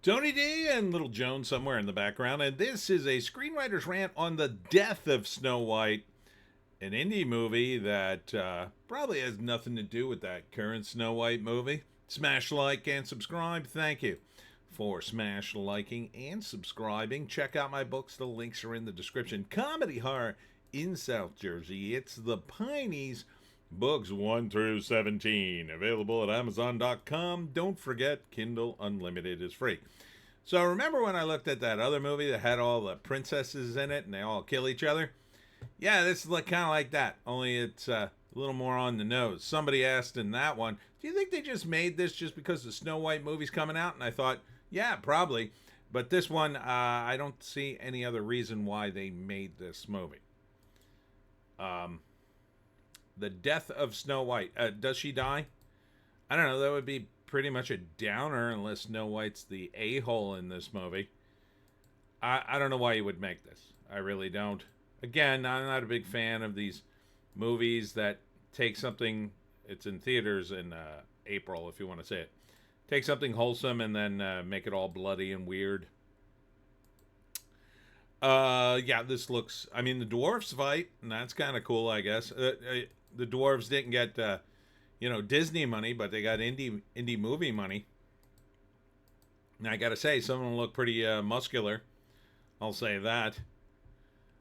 Tony D and Little Joan somewhere in the background, and this is a screenwriter's rant on the death of Snow White, an indie movie that probably has nothing to do with that current Snow White movie. Smash like and subscribe. Thank you for smash liking and subscribing. Check out my books. The links are in the description. Comedy horror in South Jersey. It's the Pineys. Books 1 through 17. Available at Amazon.com. Don't forget, Kindle Unlimited is free. So remember when I looked at that other movie that had all the princesses in it and they all kill each other? Yeah, this is kind of like that, only it's a little more on the nose. Somebody asked in that one, do you think they just made this just because the Snow White movie's coming out? And I thought, yeah, probably. But this one, I don't see any other reason why they made this movie. The death of Snow White. Does she die? I don't know. That would be pretty much a downer unless Snow White's the a-hole in this movie. I don't know why you would make this. I really don't. Again, I'm not a big fan of these movies that take something, it's in theaters in April if you want to say it, take something wholesome and then make it all bloody and weird. Yeah, this looks, I mean, the dwarves fight, and that's kind of cool, I guess. The dwarves didn't get, Disney money, but they got indie movie money. And I gotta say, some of them look pretty muscular. I'll say that.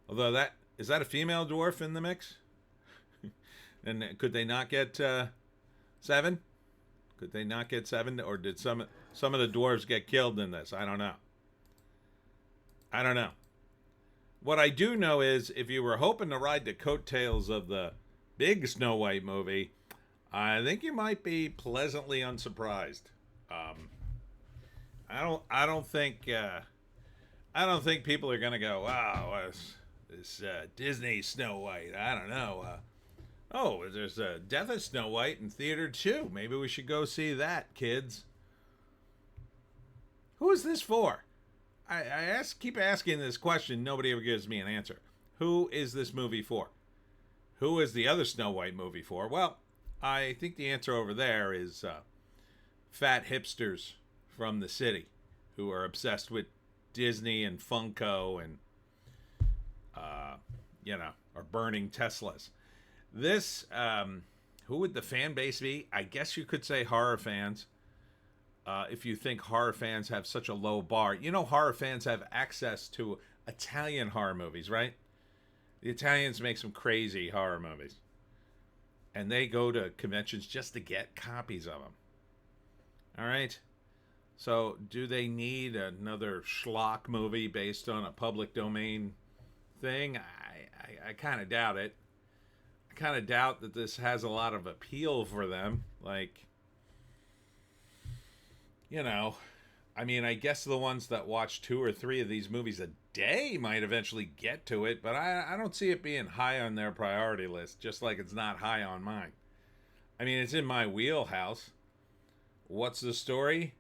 Although is that a female dwarf in the mix? And could they not get 7? Could they not get 7? Or did some of the dwarves get killed in this? I don't know. What I do know is if you were hoping to ride the coattails of the big Snow White movie, I think you might be pleasantly unsurprised. I don't think people are gonna go, wow, this Disney Snow White. I don't know. There's a Death of Snow White in theater too. Maybe we should go see that, kids. Who is this for? I keep asking this question. Nobody ever gives me an answer. Who is this movie for? Who is the other Snow White movie for? Well, I think the answer over there is fat hipsters from the city who are obsessed with Disney and Funko and, are burning Teslas. This, who would the fan base be? I guess you could say horror fans. If you think horror fans have such a low bar. Horror fans have access to Italian horror movies, right? The Italians make some crazy horror movies. And they go to conventions just to get copies of them. All right? So, do they need another schlock movie based on a public domain thing? I kind of doubt it. I kind of doubt that this has a lot of appeal for them. I guess the ones that watch 2 or 3 of these movies a day might eventually get to it, but I don't see it being high on their priority list, just like it's not high on mine. I mean, it's in my wheelhouse. What's the story?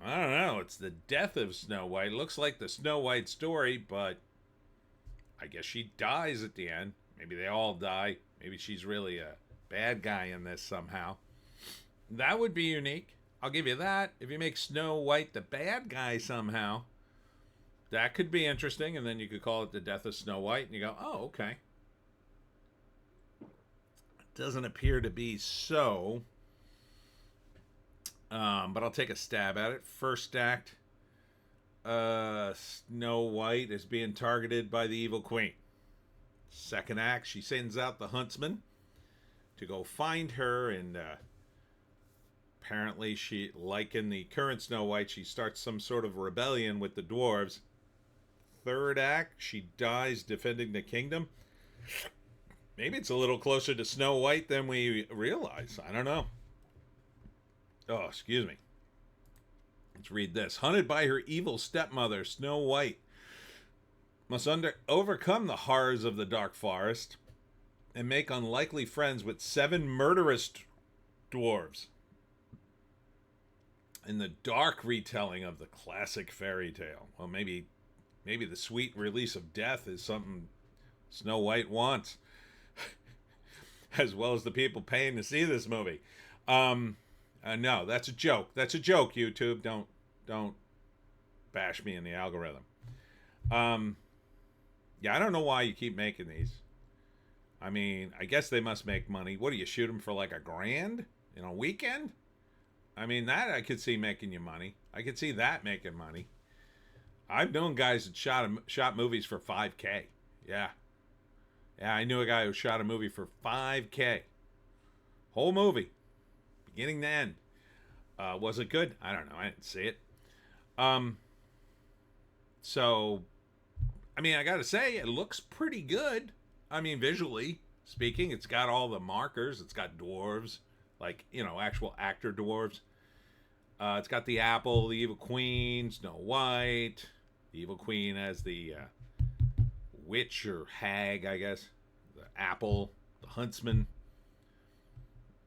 I don't know. It's the death of Snow White. It looks like the Snow White story, but I guess she dies at the end. Maybe they all die. Maybe she's really a bad guy in this somehow. That would be unique. I'll give you that. If you make Snow White the bad guy somehow, that could be interesting. And then you could call it the death of Snow White. And you go, oh, okay. It doesn't appear to be so. But I'll take a stab at it. First act, Snow White is being targeted by the evil queen. Second act, she sends out the huntsman to go find her, and apparently she, like in the current Snow White, she starts some sort of rebellion with the dwarves. Third act, she dies defending the kingdom. Maybe it's a little closer to Snow White than we realize. I don't know. Oh, excuse me. Let's read this. Hunted by her evil stepmother, Snow White must overcome the horrors of the dark forest and make unlikely friends with 7 murderous dwarves. In the dark retelling of the classic fairy tale. Well, maybe the sweet release of death is something Snow White wants. As well as the people paying to see this movie. No, that's a joke. That's a joke, YouTube. Don't bash me in the algorithm. Yeah, I don't know why you keep making these. I mean, I guess they must make money. What do you shoot them for, like $1,000 in a weekend? I mean, that I could see making you money. I could see that making money. I've known guys that shot movies for $5K. Yeah. Yeah, I knew a guy who shot a movie for $5K. Whole movie. Beginning to end. Was it good? I don't know. I didn't see it. So, I mean, I gotta say, it looks pretty good. I mean, visually speaking, it's got all the markers. It's got dwarves, like, actual actor dwarves. It's got the apple, the evil queen, Snow White. The evil queen as the witch or hag, I guess. The apple, the huntsman.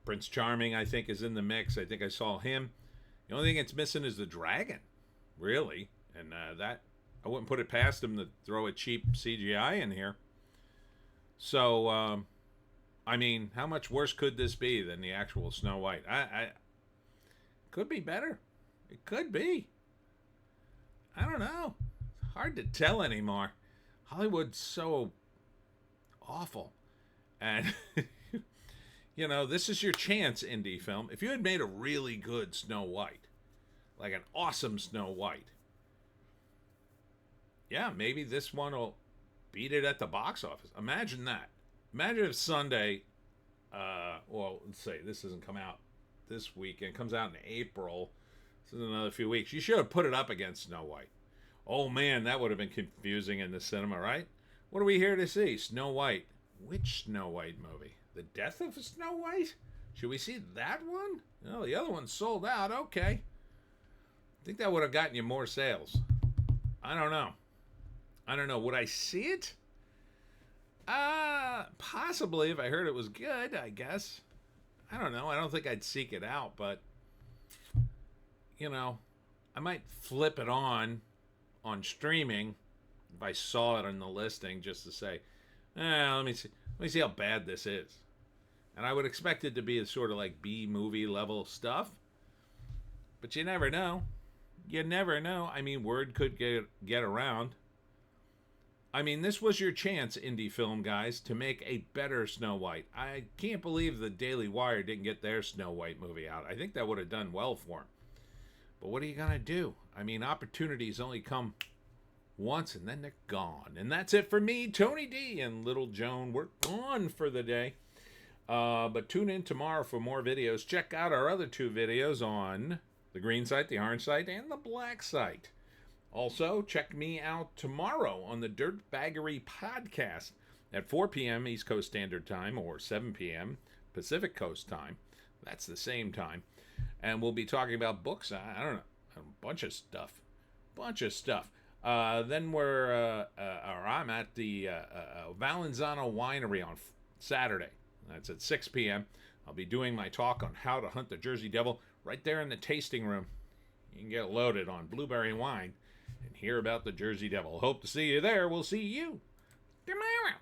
Prince Charming, I think, is in the mix. I think I saw him. The only thing it's missing is the dragon, really. And that, I wouldn't put it past him to throw a cheap CGI in here. So, I mean, how much worse could this be than the actual Snow White? I could be better. It could be. I don't know. It's hard to tell anymore. Hollywood's so awful. And, this is your chance, indie film. If you had made a really good Snow White, like an awesome Snow White, yeah, maybe this one will beat it at the box office. Imagine that. Imagine if Sunday, let's say this doesn't come out this weekend. It comes out in April. This is another few weeks. You should have put it up against Snow White. Oh, man, that would have been confusing in the cinema, right? What are we here to see? Snow White. Which Snow White movie? The Death of Snow White? Should we see that one? No, the other one's sold out. Okay. I think that would have gotten you more sales. I don't know. Would I see it? Possibly if I heard it was good, I guess. I don't know. I don't think I'd seek it out, but I might flip it on streaming if I saw it on the listing just to say, let me see how bad this is. And I would expect it to be a sort of like B movie level stuff. But you never know. You never know. I mean, word could get around. I mean, this was your chance, indie film guys, to make a better Snow White. I can't believe the Daily Wire didn't get their Snow White movie out. I think that would have done well for them. But what are you going to do? I mean, opportunities only come once and then they're gone. And that's it for me, Tony D, and Little Joan. We're gone for the day. But tune in tomorrow for more videos. Check out our other 2 videos on the green site, the orange site, and the black site. Also, check me out tomorrow on the Dirtbaggery Podcast at 4 p.m. East Coast Standard Time or 7 p.m. Pacific Coast Time. That's the same time. And we'll be talking about books. I don't know. A bunch of stuff. Then I'm at the Valenzano Winery on Saturday. That's at 6 p.m. I'll be doing my talk on how to hunt the Jersey Devil right there in the tasting room. You can get loaded on blueberry wine and hear about the Jersey Devil. Hope to see you there. We'll see you tomorrow.